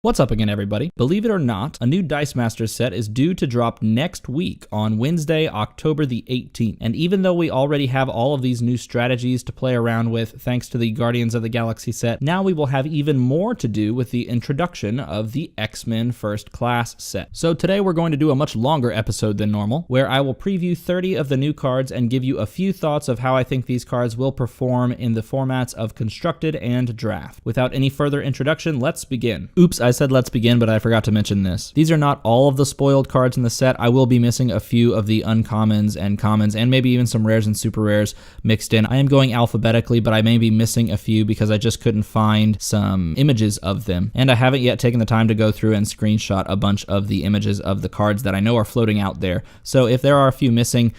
What's up again, everybody? Believe it or not, a new Dice Masters set is due to drop next week on Wednesday, October the 18th. And even though we already have all of these new strategies to play around with thanks to the Guardians of the Galaxy set, now we will have even more to do with the introduction of the X-Men First Class set. So today we're going to do a much longer episode than normal, where I will preview 30 of the new cards and give you a few thoughts of how I think these cards will perform in the formats of Constructed and Draft. Without any further introduction, let's begin. Oops, I said let's begin, but I forgot to mention this. These are not all of the spoiled cards in the set. I will be missing a few of the uncommons and commons, and maybe even some rares and super rares mixed in. I am going alphabetically, but I may be missing a few because I just couldn't find some images of them. And I haven't yet taken the time to go through and screenshot a bunch of the images of the cards that I know are floating out there. So if there are a few missing,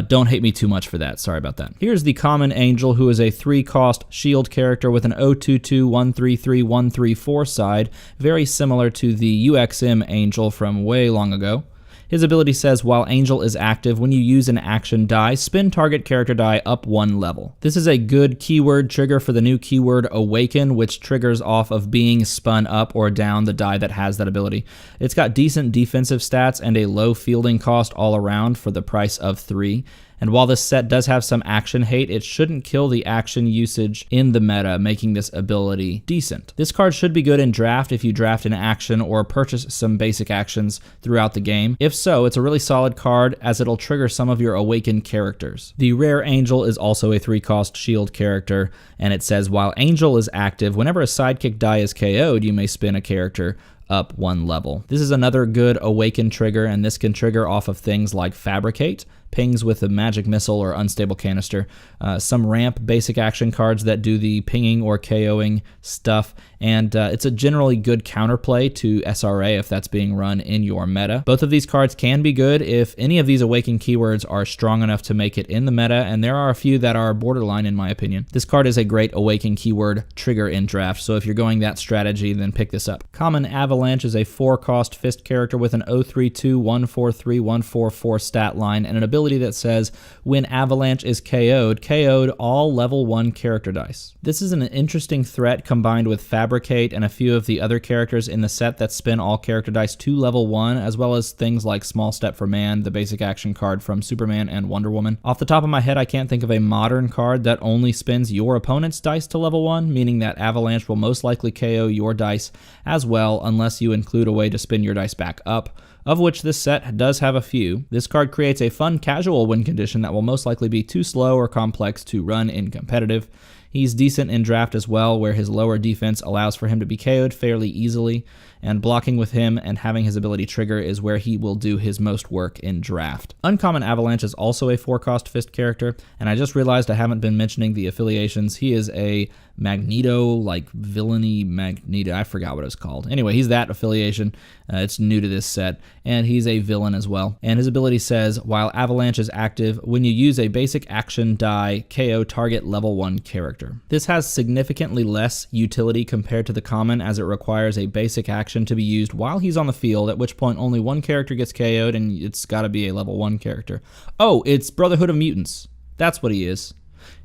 don't hate me too much for that. Sorry about that. Here's the common Angel, who is a 3-cost shield character with an 022, 133, 134 side, very similar to the UXM Angel from way long ago. His ability says, while Angel is active, when you use an action die, spin target character die up 1 level. This is a good keyword trigger for the new keyword Awaken, which triggers off of being spun up or down the die that has that ability. It's got decent defensive stats and a low fielding cost all around for the price of 3. And while this set does have some action hate, it shouldn't kill the action usage in the meta, making this ability decent. This card should be good in draft if you draft an action or purchase some basic actions throughout the game. If so, it's a really solid card as it'll trigger some of your awakened characters. The rare Angel is also a 3-cost shield character, and it says while Angel is active, whenever a sidekick die is KO'd, you may spin a character up 1 level. This is another good awaken trigger, and this can trigger off of things like Fabricate, pings with a magic missile or unstable canister, some ramp basic action cards that do the pinging or KOing stuff, and it's a generally good counterplay to SRA if that's being run in your meta. Both of these cards can be good if any of these awaken keywords are strong enough to make it in the meta, and there are a few that are borderline in my opinion. This card is a great awaken keyword trigger in draft, so if you're going that strategy, then pick this up. Common Avalanche is a 4-cost fist character with an 032, 143, 144 stat line, and an ability that says when Avalanche is KO'd all level 1 character dice. This is an interesting threat combined with Fabricate and a few of the other characters in the set that spin all character dice to level 1, as well as things like Small Step for Man, the basic action card from Superman and Wonder Woman. Off the top of my head, I can't think of a modern card that only spins your opponent's dice to level 1, meaning that Avalanche will most likely KO your dice as well, unless you include a way to spin your dice back up, of which this set does have a few. This card creates a fun casual win condition that will most likely be too slow or complex to run in competitive. He's decent in draft as well, where his lower defense allows for him to be KO'd fairly easily, and blocking with him and having his ability trigger is where he will do his most work in draft. Uncommon Avalanche is also a 4-cost fist character, and I just realized I haven't been mentioning the affiliations. He is a Magneto, like villainy Magneto, I forgot what it's called. Anyway, he's that affiliation. It's new to this set, and he's a villain as well. And his ability says, while Avalanche is active, when you use a basic action die, KO target level 1 character. This has significantly less utility compared to the common, as it requires a basic action to be used while he's on the field, at which point only 1 character gets KO'd, and it's gotta be a level 1 character. Oh, it's Brotherhood of Mutants. That's what he is.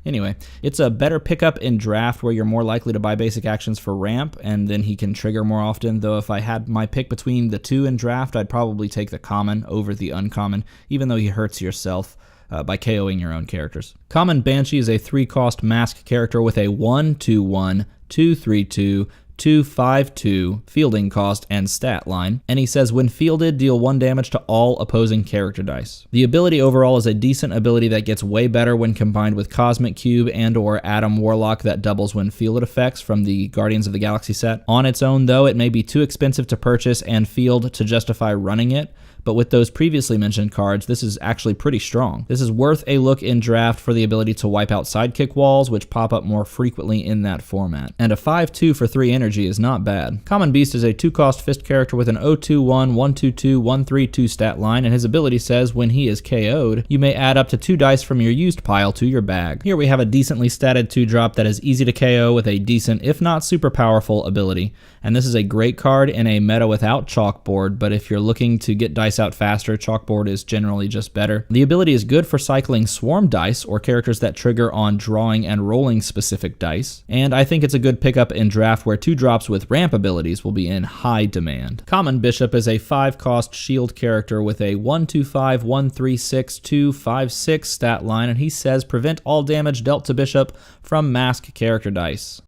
Anyway, it's a better pickup in draft where you're more likely to buy basic actions for ramp, and then he can trigger more often, though if I had my pick between the two in draft, I'd probably take the common over the uncommon, even though he hurts yourself by KOing your own characters. Common Banshee is a 3-cost mask character with a 121, 232, 252 fielding cost and stat line, and he says when fielded, deal 1 damage to all opposing character dice. The ability overall is a decent ability that gets way better when combined with Cosmic Cube and or Atom Warlock that doubles when fielded effects from the Guardians of the Galaxy set. On its own though, it may be too expensive to purchase and field to justify running it, but with those previously mentioned cards, this is actually pretty strong. This is worth a look in draft for the ability to wipe out sidekick walls, which pop up more frequently in that format. And a 5-2 for 3 energy is not bad. Common Beast is a 2-cost fist character with an 021, 122, 132 stat line, and his ability says when he is KO'd, you may add up to 2 dice from your used pile to your bag. Here we have a decently statted 2-drop that is easy to KO with a decent, if not super powerful, ability. And this is a great card in a meta without chalkboard, but if you're looking to get dice dice out faster. Chalkboard is generally just better. The ability is good for cycling swarm dice or characters that trigger on drawing and rolling specific dice. And I think it's a good pickup in draft where 2-drops with ramp abilities will be in high demand. Common Bishop is a 5-cost shield character with a 125, 136, 256 stat line, and he says prevent all damage dealt to Bishop from mask character dice.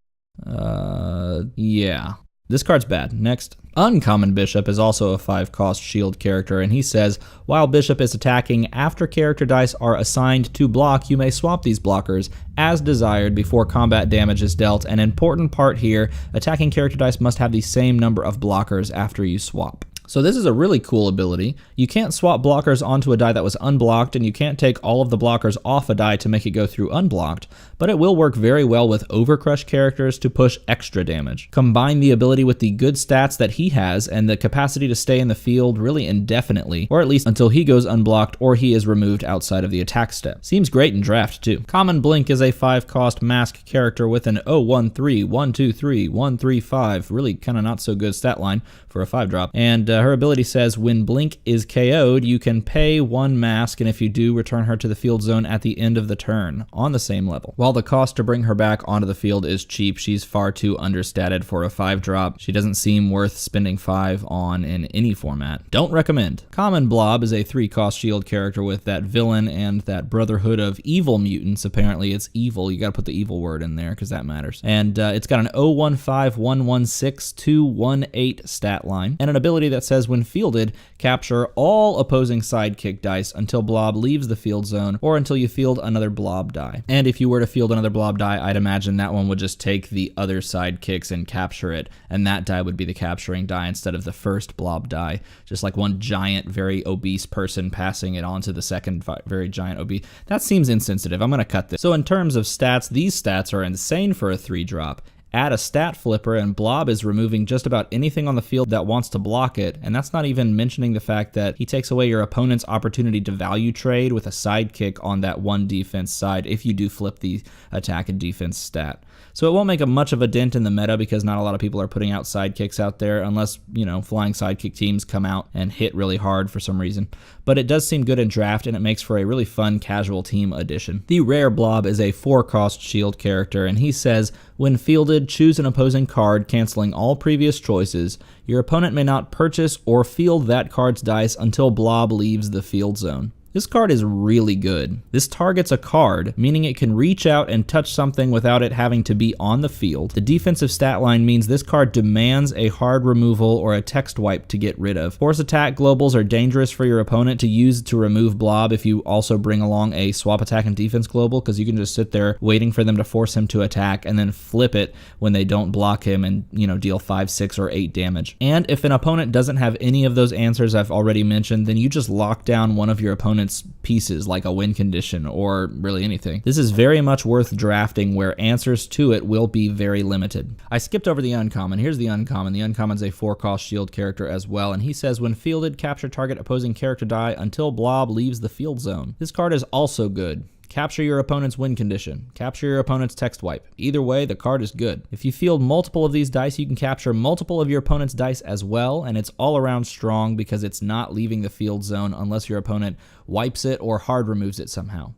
Yeah. This card's bad. Next. Uncommon Bishop is also a 5-cost shield character, and he says, while Bishop is attacking, after character dice are assigned to block, you may swap these blockers as desired before combat damage is dealt. An important part here, attacking character dice must have the same number of blockers after you swap. So this is a really cool ability. You can't swap blockers onto a die that was unblocked, and you can't take all of the blockers off a die to make it go through unblocked, but it will work very well with Overcrush characters to push extra damage. Combine the ability with the good stats that he has and the capacity to stay in the field really indefinitely, or at least until he goes unblocked or he is removed outside of the attack step. Seems great in draft too. Common Blink is a 5-cost mask character with an 013, 123, 135, really kind of not so good stat line for a 5-drop, and her ability says when Blink is KO'd, you can pay 1 mask, and if you do, return her to the field zone at the end of the turn, on the same level. While the cost to bring her back onto the field is cheap, she's far too understated for a 5-drop. She doesn't seem worth spending 5 on in any format. Don't recommend. Common Blob is a 3-cost shield character with that villain and that Brotherhood of Evil mutants. Apparently it's evil. You gotta put the evil word in there because that matters. And it's got an 015, 116, 218 stat line, and an ability that says when fielded, capture all opposing sidekick dice until Blob leaves the field zone or until you field another Blob die. And if you were to field another Blob die, I'd imagine that one would just take the other sidekicks and capture it, and that die would be the capturing die instead of the first Blob die. Just like one giant, very obese person passing it on to the second very giant obese. That seems insensitive. I'm going to cut this. So in terms of stats, these stats are insane for a 3-drop. Add a stat flipper and Blob is removing just about anything on the field that wants to block it, and that's not even mentioning the fact that he takes away your opponent's opportunity to value trade with a sidekick on that 1 defense side if you do flip the attack and defense stat. So it won't make much of a dent in the meta because not a lot of people are putting out sidekicks out there unless, you know, flying sidekick teams come out and hit really hard for some reason. But it does seem good in draft, and it makes for a really fun casual team addition. The Rare Blob is a 4-cost shield character, and he says, when fielded, choose an opposing card, canceling all previous choices. Your opponent may not purchase or field that card's dice until Blob leaves the field zone. This card is really good. This targets a card, meaning it can reach out and touch something without it having to be on the field. The defensive stat line means this card demands a hard removal or a text wipe to get rid of. Force attack globals are dangerous for your opponent to use to remove Blob if you also bring along a swap attack and defense global, because you can just sit there waiting for them to force him to attack and then flip it when they don't block him and, you know, deal 5, 6, or 8 damage. And if an opponent doesn't have any of those answers I've already mentioned, then you just lock down one of your opponent's pieces like a win condition or really anything. This is very much worth drafting where answers to it will be very limited. I skipped over the uncommon. Here's the uncommon. The uncommon's a 4-cost shield character as well, and he says when fielded, capture target opposing character die until Blob leaves the field zone. This card is also good. Capture your opponent's win condition. Capture your opponent's text wipe. Either way, the card is good. If you field multiple of these dice, you can capture multiple of your opponent's dice as well, and it's all around strong because it's not leaving the field zone unless your opponent wipes it or hard removes it somehow.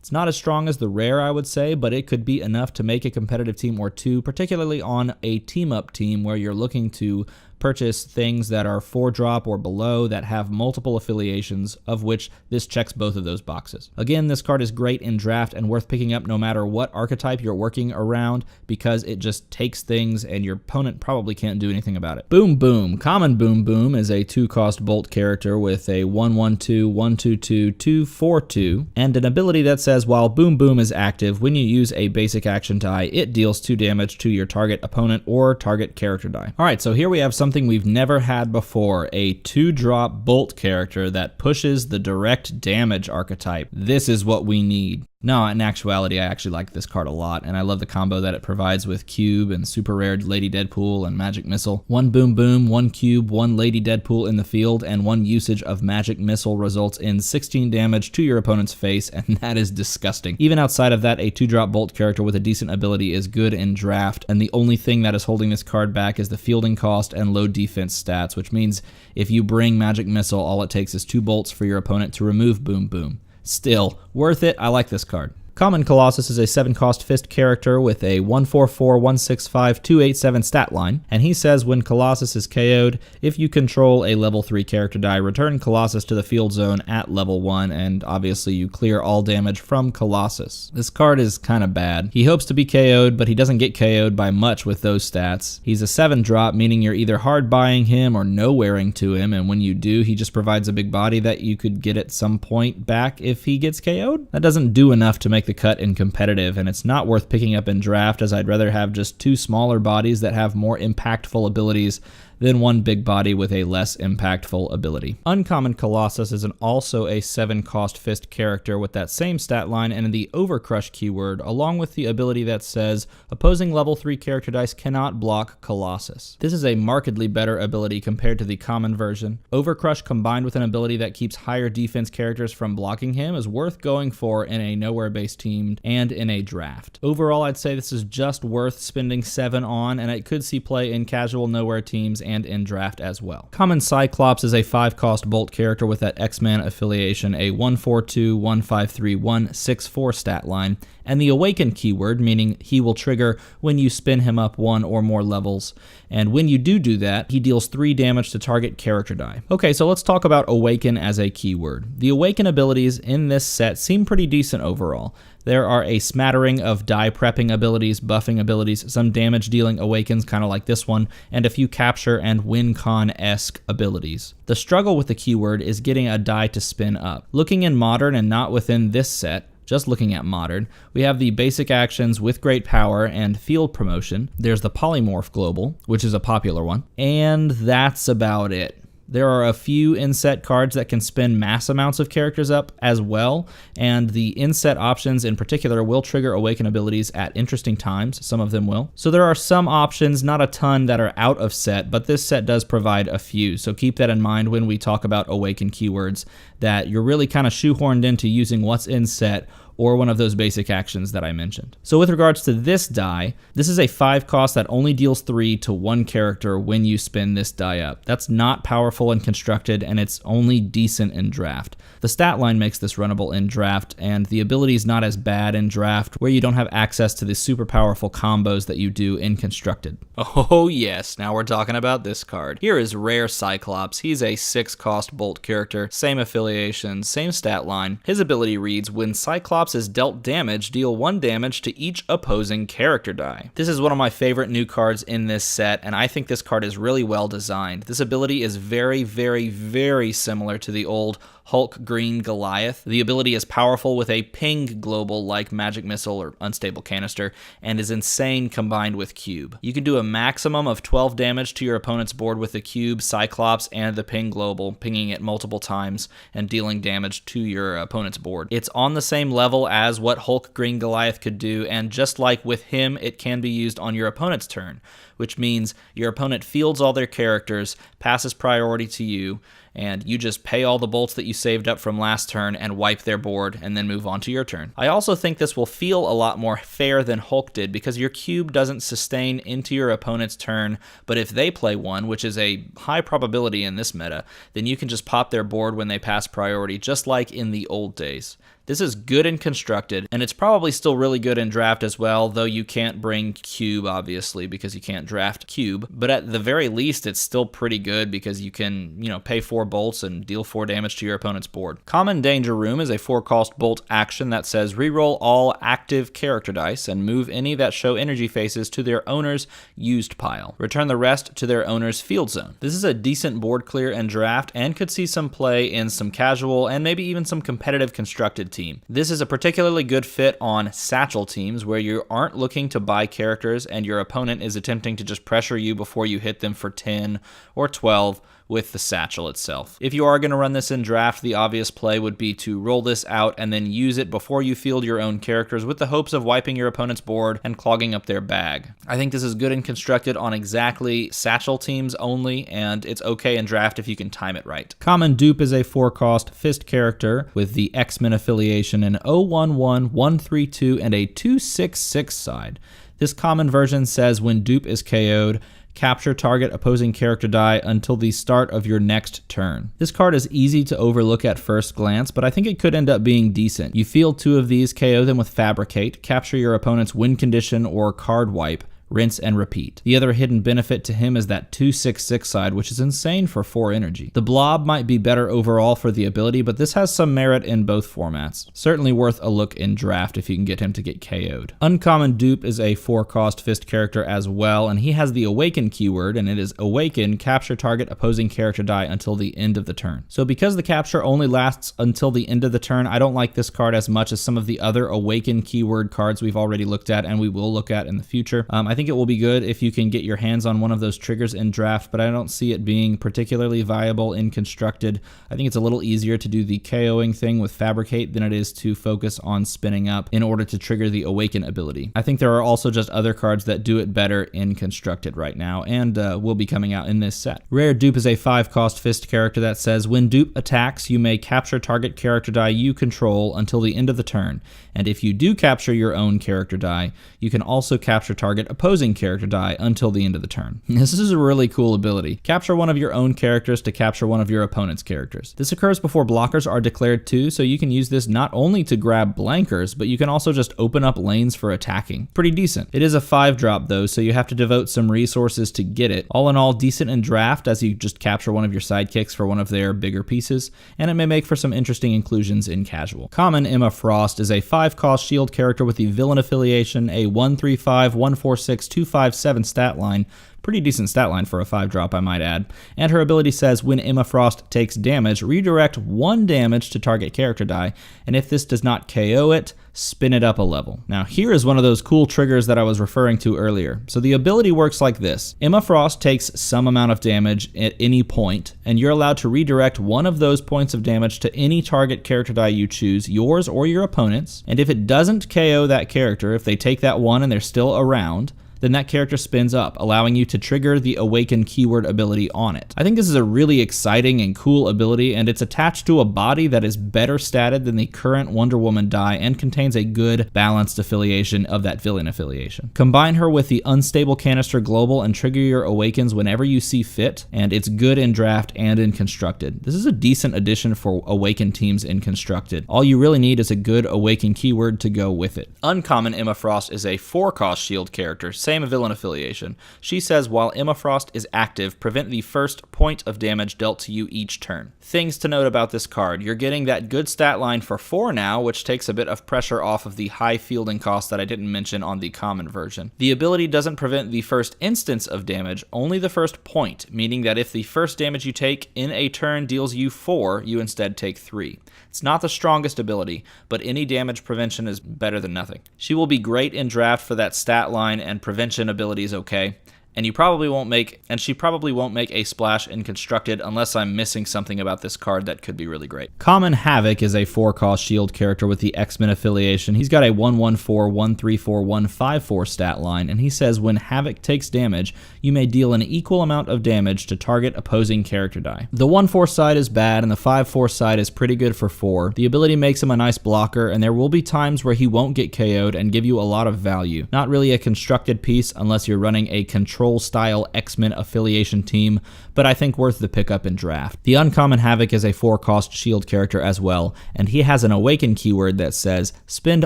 It's not as strong as the rare, I would say, but it could be enough to make a competitive team or two, particularly on a team-up team where you're looking to purchase things that are 4-drop or below that have multiple affiliations, of which this checks both of those boxes. Again, this card is great in draft and worth picking up no matter what archetype you're working around because it just takes things and your opponent probably can't do anything about it. Boom Boom. Common Boom Boom is a 2-cost bolt character with a 112, 122, 242, and an ability that says while Boom Boom is active, when you use a basic action die, it deals 2 damage to your target opponent or target character die. Alright, so here we have something we've never had before, a 2-drop bolt character that pushes the direct damage archetype. This is what we need. No, in actuality, I actually like this card a lot, and I love the combo that it provides with Cube and super rare Lady Deadpool and Magic Missile. 1 Boom Boom, 1 Cube, 1 Lady Deadpool in the field, and 1 usage of Magic Missile results in 16 damage to your opponent's face, and that is disgusting. Even outside of that, a 2-drop Bolt character with a decent ability is good in draft, and the only thing that is holding this card back is the fielding cost and low defense stats, which means if you bring Magic Missile, all it takes is 2 bolts for your opponent to remove Boom Boom. Still, worth it. I like this card. Common Colossus is a 7-cost Fist character with a 144, 165, 287 stat line, and he says when Colossus is KO'd, if you control a level 3 character die, return Colossus to the field zone at level 1, and obviously you clear all damage from Colossus. This card is kind of bad. He hopes to be KO'd, but he doesn't get KO'd by much with those stats. He's a 7-drop, meaning you're either hard buying him or no-wearing to him, and when you do, he just provides a big body that you could get at some point back if he gets KO'd. That doesn't do enough to make the cut in competitive, and it's not worth picking up in draft, as I'd rather have just 2 smaller bodies that have more impactful abilities than 1 big body with a less impactful ability. Uncommon Colossus is also a 7-cost Fist character with that same stat line and the Overcrush keyword, along with the ability that says opposing level 3 character dice cannot block Colossus. This is a markedly better ability compared to the common version. Overcrush combined with an ability that keeps higher defense characters from blocking him is worth going for in a nowhere-based team and in a draft. Overall, I'd say this is just worth spending 7 on, and it could see play in casual nowhere teams and in draft as well. Common Cyclops is a 5-cost Bolt character with that X-Man affiliation, a 142, 153, 164 stat line, and the Awaken keyword, meaning he will trigger when you spin him up 1 or more levels, and when you do that, he deals 3 damage to target character die. Okay, so let's talk about Awaken as a keyword. The Awaken abilities in this set seem pretty decent overall. There are a smattering of die prepping abilities, buffing abilities, some damage dealing awakens kind of like this one, and a few capture and win con-esque abilities. The struggle with the keyword is getting a die to spin up. Looking in Modern and not within this set, just looking at Modern, we have the basic actions with great power and field promotion. There's the Polymorph Global, which is a popular one, and that's about it. There are a few inset cards that can spin mass amounts of characters up as well, and the inset options in particular will trigger Awaken abilities at interesting times. Some of them will. So there are some options, not a ton, that are out of set, but this set does provide a few. So keep that in mind when we talk about Awaken keywords, that you're really kind of shoehorned into using what's in set or one of those basic actions that I mentioned. So with regards to this die, this is a 5-cost that only deals 3 to 1 character when you spin this die up. That's not powerful and constructed, and it's only decent in draft. The stat line makes this runnable in draft, and the ability is not as bad in draft, where you don't have access to the super powerful combos that you do in constructed. Oh yes, now we're talking about this card. Here is Rare Cyclops. He's a 6-cost Bolt character, same affiliation, same stat line. His ability reads, when Cyclops is dealt damage, deal 1 damage to each opposing character die. This is one of my favorite new cards in this set, and I think this card is really well designed. This ability is very, very, very similar to the old Hulk Green Goliath. The ability is powerful with a ping global like Magic Missile or Unstable Canister, and is insane combined with Cube. You can do a maximum of 12 damage to your opponent's board with the Cube, Cyclops, and the ping global, pinging it multiple times and dealing damage to your opponent's board. It's on the same level as what Hulk Green Goliath could do, and just like with him, it can be used on your opponent's turn, which means your opponent fields all their characters, passes priority to you, and you just pay all the bolts that you saved up from last turn and wipe their board and then move on to your turn. I also think this will feel a lot more fair than Hulk did, because your cube doesn't sustain into your opponent's turn, but if they play one, which is a high probability in this meta, then you can just pop their board when they pass priority, just like in the old days. This is good and constructed, and it's probably still really good in draft as well, though you can't bring Cube, obviously, because you can't draft Cube. But at the very least, it's still pretty good because you can, pay 4 bolts and deal 4 damage to your opponent's board. Common Danger Room is a 4-cost bolt action that says reroll all active character dice and move any that show energy faces to their owner's used pile. Return the rest to their owner's field zone. This is a decent board clear in draft and could see some play in some casual and maybe even some competitive constructed teams. This is a particularly good fit on satchel teams where you aren't looking to buy characters and your opponent is attempting to just pressure you before you hit them for 10 or 12 with the satchel itself. If you are going to run this in draft, the obvious play would be to roll this out and then use it before you field your own characters with the hopes of wiping your opponent's board and clogging up their bag. I think this is good and constructed on exactly satchel teams only, and it's okay in draft if you can time it right. Common Dupe is a 4-cost Fist character with the X-Men affiliation in 011, 132, and a 266 side. This common version says when Dupe is KO'd, capture target opposing character die until the start of your next turn. This card is easy to overlook at first glance, but I think it could end up being decent. You field 2 of these, KO them with Fabricate, capture your opponent's win condition or card wipe, rinse and repeat. The other hidden benefit to him is that 266 side, which is insane for 4 energy. The Blob might be better overall for the ability, but this has some merit in both formats. Certainly worth a look in draft if you can get him to get KO'd. Uncommon Dupe is a 4-cost Fist character as well, and he has the Awaken keyword, and it is Awaken, capture target opposing character die until the end of the turn. So because the capture only lasts until the end of the turn, I don't like this card as much as some of the other Awaken keyword cards we've already looked at and we will look at in the future. I think it will be good if you can get your hands on one of those triggers in draft, but I don't see it being particularly viable in constructed. I think it's a little easier to do the KOing thing with Fabricate than it is to focus on spinning up in order to trigger the Awaken ability. I think there are also just other cards that do it better in constructed right now and will be coming out in this set. Rare Dupe is a 5-cost Fist character that says when Dupe attacks, you may capture target character die you control until the end of the turn, and if you do capture your own character die, you can also capture target opposing character die until the end of the turn. This is a really cool ability. Capture one of your own characters to capture one of your opponent's characters. This occurs before blockers are declared too, so you can use this not only to grab blankers, but you can also just open up lanes for attacking. Pretty decent. It is a 5-drop though, so you have to devote some resources to get it. All in all, decent in draft as you just capture one of your sidekicks for one of their bigger pieces, and it may make for some interesting inclusions in casual. Common Emma Frost is a 5-cost shield character with the villain affiliation, a 135, 146, 257 stat line. Pretty decent stat line for a 5-drop, I might add. And her ability says when Emma Frost takes damage, redirect 1 damage to target character die, and if this does not KO it, spin it up a level. Now here is one of those cool triggers that I was referring to earlier. So the ability works like this. Emma Frost takes some amount of damage at any point, and you're allowed to redirect 1 of those points of damage to any target character die you choose, yours or your opponent's, and if it doesn't KO that character, if they take that 1 and they're still around, then that character spins up, allowing you to trigger the Awaken keyword ability on it. I think this is a really exciting and cool ability, and it's attached to a body that is better statted than the current Wonder Woman die and contains a good balanced affiliation of that villain affiliation. Combine her with the Unstable Canister Global and trigger your Awakens whenever you see fit, and it's good in draft and in constructed. This is a decent addition for Awaken teams in constructed. All you really need is a good Awaken keyword to go with it. Uncommon Emma Frost is a 4-cost shield character, same villain affiliation. She says while Emma Frost is active, prevent the first point of damage dealt to you each turn. Things to note about this card. You're getting that good stat line for 4 now, which takes a bit of pressure off of the high fielding cost that I didn't mention on the common version. The ability doesn't prevent the first instance of damage, only the first point, meaning that if the first damage you take in a turn deals you 4, you instead take 3. It's not the strongest ability, but any damage prevention is better than nothing. She will be great in draft for that stat line, and prevention ability is okay. And she probably won't make a splash in constructed unless I'm missing something about this card that could be really great. Common Havoc is a 4-cost shield character with the X-Men affiliation. He's got a 114, 134, 154 stat line, and he says when Havoc takes damage, you may deal an equal amount of damage to target opposing character die. The 1-4 side is bad, and the 5-4 side is pretty good for 4. The ability makes him a nice blocker, and there will be times where he won't get KO'd and give you a lot of value. Not really a constructed piece unless you're running a control style X-Men affiliation team, but I think worth the pickup in draft. The Uncommon Havoc is a 4-cost shield character as well, and he has an Awaken keyword that says spend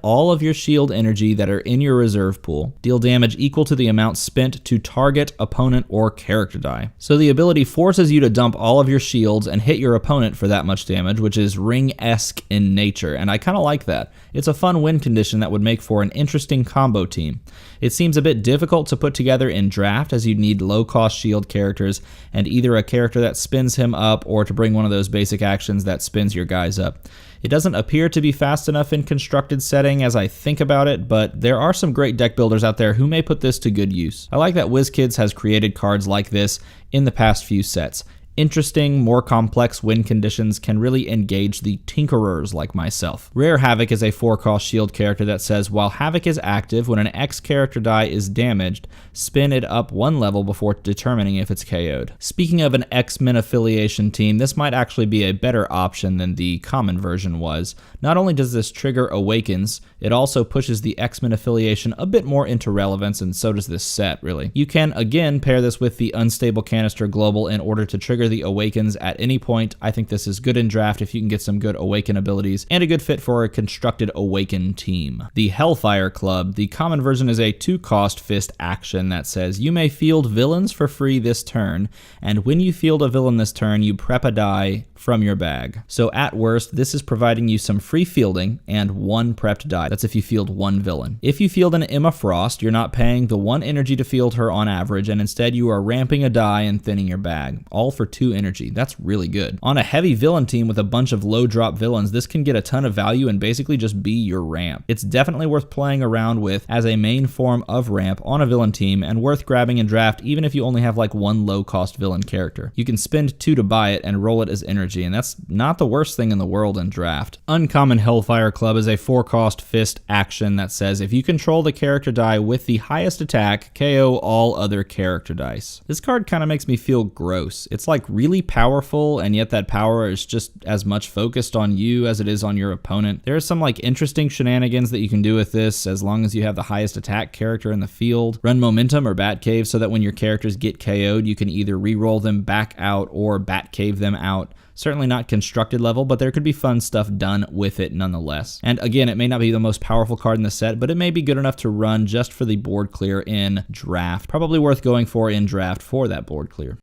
all of your shield energy that are in your reserve pool. Deal damage equal to the amount spent to target, opponent, or character die. So the ability forces you to dump all of your shields and hit your opponent for that much damage, which is Ring-esque in nature, and I kind of like that. It's a fun win condition that would make for an interesting combo team. It seems a bit difficult to put together in draft as you'd need low-cost shield characters and either a character that spins him up or to bring one of those basic actions that spins your guys up. It doesn't appear to be fast enough in constructed setting as I think about it, but there are some great deck builders out there who may put this to good use. I like that WizKids has created cards like this in the past few sets. Interesting, more complex win conditions can really engage the tinkerers like myself. Rare Havoc is a 4-cost shield character that says, while Havoc is active, when an X character die is damaged, spin it up 1 level before determining if it's KO'd. Speaking of an X-Men affiliation team, this might actually be a better option than the common version was. Not only does this trigger Awakens, it also pushes the X-Men affiliation a bit more into relevance, and so does this set, really. You can, again, pair this with the Unstable Canister Global in order to trigger the Awakens at any point. I think this is good in draft if you can get some good Awaken abilities, and a good fit for a constructed Awaken team. The Hellfire Club. The common version is a 2-cost fist action that says, you may field villains for free this turn, and when you field a villain this turn, you prep a die from your bag. So at worst, this is providing you some free fielding and 1 prepped die. That's if you field 1 villain. If you field an Emma Frost, you're not paying the 1 energy to field her on average, and instead you are ramping a die and thinning your bag, all for 2 energy. That's really good. On a heavy villain team with a bunch of low drop villains, this can get a ton of value and basically just be your ramp. It's definitely worth playing around with as a main form of ramp on a villain team, and worth grabbing in draft even if you only have like 1 low cost villain character. You can spend 2 to buy it and roll it as energy, and that's not the worst thing in the world in draft. Uncommon Hellfire Club is a 4-cost fist action that says, if you control the character die with the highest attack, KO all other character dice. This card kind of makes me feel gross. It's like really powerful, and yet that power is just as much focused on you as it is on your opponent. There are some like interesting shenanigans that you can do with this as long as you have the highest attack character in the field. Run Momentum or Batcave so that when your characters get KO'd, you can either re-roll them back out or Batcave them out. Certainly not constructed level, but there could be fun stuff done with it nonetheless. And again, it may not be the most powerful card in the set, but it may be good enough to run just for the board clear in draft. Probably worth going for in draft for that board clear.